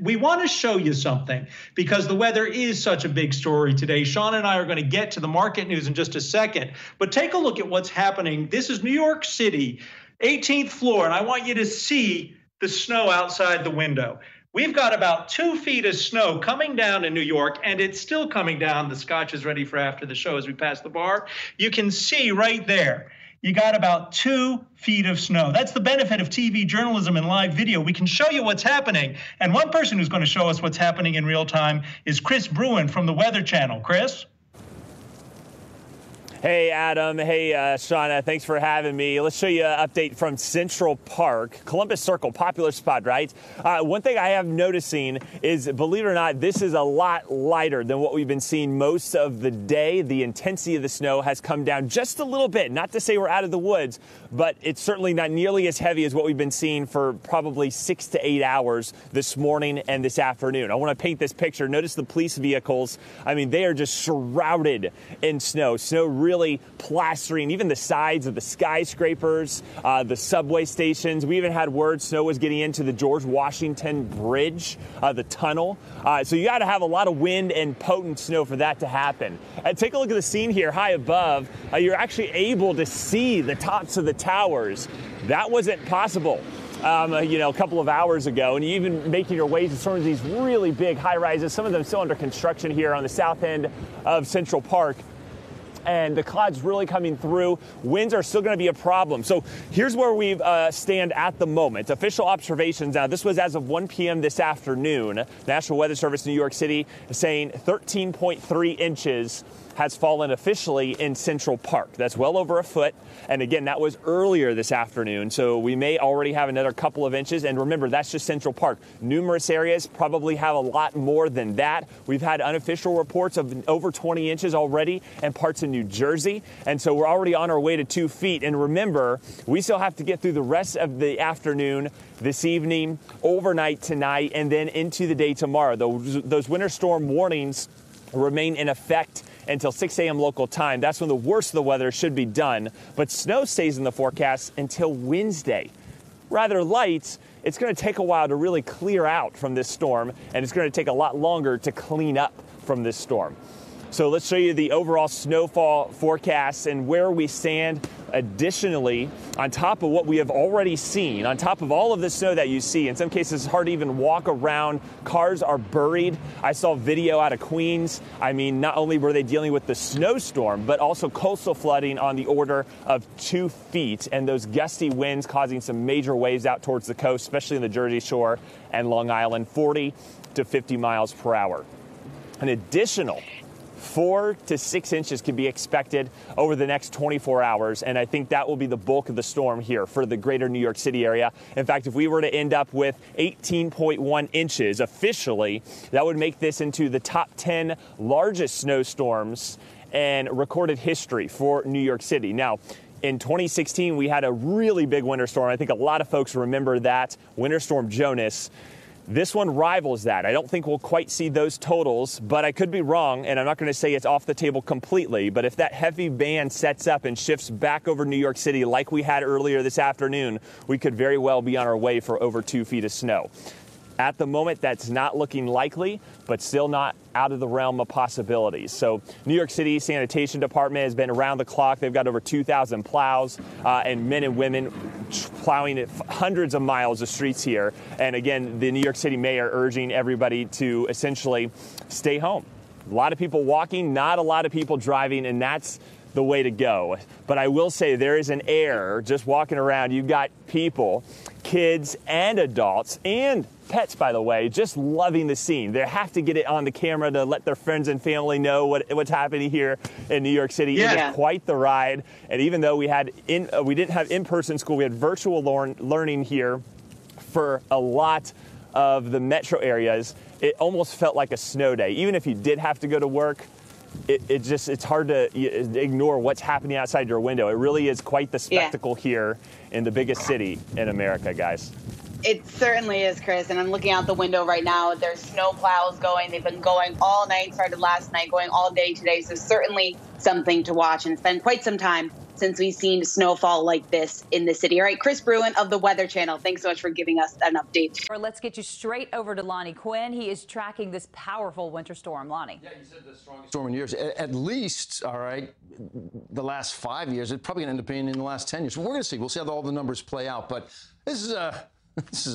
we want to show you something because the weather is such a big story today. Sean and I are going to get to the market news in just a second, but take a look at what's happening. This is New York City, 18th floor, and I want you to see the snow outside the window. We've got about 2 feet of snow coming down in New York, and it's still coming down. The scotch is ready for after the show as we pass the bar. You can see right there, you got about 2 feet of snow. That's the benefit of TV journalism and live video. We can show you what's happening. And one person who's going to show us what's happening in real time is Chris Bruin from the Weather Channel. Chris? Hey, Adam. Hey, Shauna. Thanks for having me. Let's show you an update from Central Park. Columbus Circle, popular spot, right? One thing I have noticing is, believe it or not, this is a lot lighter than what we've been seeing most of the day. The intensity of the snow has come down just a little bit. Not to say we're out of the woods, but it's certainly not nearly as heavy as what we've been seeing for probably 6 to 8 hours this morning and this afternoon. I want to paint this picture. Notice the police vehicles. I mean, they are just shrouded in snow. Snow really plastering even the sides of the skyscrapers, the subway stations. We even had word snow was getting into the George Washington Bridge, the tunnel. So you got to have a lot of wind and potent snow for that to happen. And take a look at the scene here high above. You're actually able to see the tops of the towers. That wasn't possible a couple of hours ago, and even making your way to some of these really big high rises, some of them still under construction here on the south end of Central Park. And the clouds really coming through. Winds are still going to be a problem. So here's where we stand at the moment. Official observations. Now, this was as of 1 p.m. this afternoon. National Weather Service, New York City, saying 13.3 inches has fallen officially in Central Park. That's well over a foot. And again, that was earlier this afternoon. So we may already have another couple of inches. And remember, that's just Central Park. Numerous areas probably have a lot more than that. We've had unofficial reports of over 20 inches already in parts of New Jersey. And so we're already on our way to 2 feet. And remember, we still have to get through the rest of the afternoon, this evening, overnight tonight, and then into the day tomorrow. Those winter storm warnings remain in effect until 6 a.m. local time. That's when the worst of the weather should be done. But snow stays in the forecast until Wednesday. Rather light. It's going to take a while to really clear out from this storm, and it's going to take a lot longer to clean up from this storm. So let's show you the overall snowfall forecast and where we stand. Additionally, on top of what we have already seen, on top of all of the snow that you see, in some cases it's hard to even walk around. Cars are buried. I saw video out of Queens. I mean, not only were they dealing with the snowstorm, but also coastal flooding on the order of 2 feet, and those gusty winds causing some major waves out towards the coast, especially in the Jersey Shore and Long Island, 40 to 50 miles per hour. An additional 4 to 6 inches can be expected over the next 24 hours, and I think that will be the bulk of the storm here for the greater New York City area. In fact, if we were to end up with 18.1 inches officially, that would make this into the top 10 largest snowstorms in recorded history for New York City. Now, in 2016, we had a really big winter storm. I think a lot of folks remember that, Winter Storm Jonas. This one rivals that. I don't think we'll quite see those totals, but I could be wrong, and I'm not going to say it's off the table completely. But if that heavy band sets up and shifts back over New York City like we had earlier this afternoon, we could very well be on our way for over 2 feet of snow. At the moment, that's not looking likely, but still not out of the realm of possibilities. So New York City Sanitation Department has been around the clock. They've got over 2,000 plows and men and women plowing hundreds of miles of streets here. And again, the New York City mayor urging everybody to essentially stay home. A lot of people walking, not a lot of people driving, and that's the way to go. But I will say there is an air just walking around. You've got people, kids and adults and pets, by the way, just loving the scene. They have to get it on the camera to let their friends and family know what's happening here in New York City. Yeah. It is quite the ride. And even though we didn't have in-person school, we had virtual learning here for a lot of the metro areas. It almost felt like a snow day. Even if you did have to go to work, it's hard to ignore what's happening outside your window. It really is quite the spectacle here in the biggest city in America, guys. It certainly is, Chris, and I'm looking out the window right now. There's snow plows going. They've been going all night, started last night, going all day today, so certainly something to watch and spend quite some time since we've seen snowfall like this in the city. All right, Chris Bruin of the Weather Channel, thanks so much for giving us an update. Let's get you straight over to Lonnie Quinn. He is tracking this powerful winter storm. Lonnie. Yeah, you said the strongest storm in years. At least, all right, the last 5 years. It's probably going to end up being in the last 10 years. We're going to see. We'll see how all the numbers play out. But this is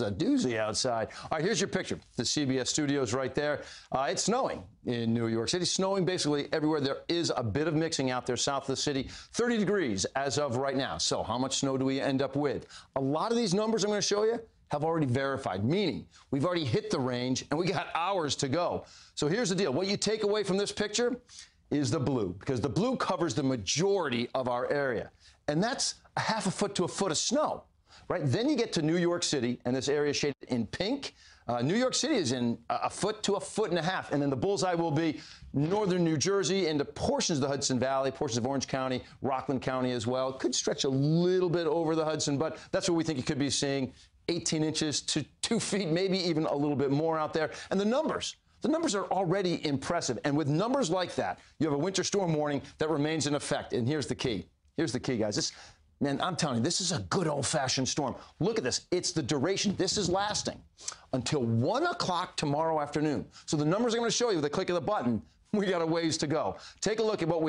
a doozy outside. All right, here's your picture. The CBS studios right there. It's snowing in New York City. Snowing basically everywhere. There is a bit of mixing out there south of the city. 30 degrees as of right now. So how much snow do we end up with? A lot of these numbers I'm going to show you have already verified, meaning we've already hit the range and we got hours to go. So here's the deal. What you take away from this picture is the blue, because the blue covers the majority of our area. And that's a half a foot to a foot of snow, right? Then you get to New York City, and this area is shaded in pink. New York City is in a foot to a foot and a half. And then the bullseye will be northern New Jersey into portions of the Hudson Valley, portions of Orange County, Rockland County as well. It could stretch a little bit over the Hudson, but that's what we think you could be seeing. 18 inches to 2 feet, maybe even a little bit more out there. And the numbers are already impressive. And with numbers like that, you have a winter storm warning that remains in effect. And here's the key. Here's the key, guys. Man, I'm telling you, this is a good old-fashioned storm. Look at this. It's the duration. This is lasting until 1 o'clock tomorrow afternoon. So the numbers I'm going to show you with a click of the button, we got a ways to go. Take a look at what we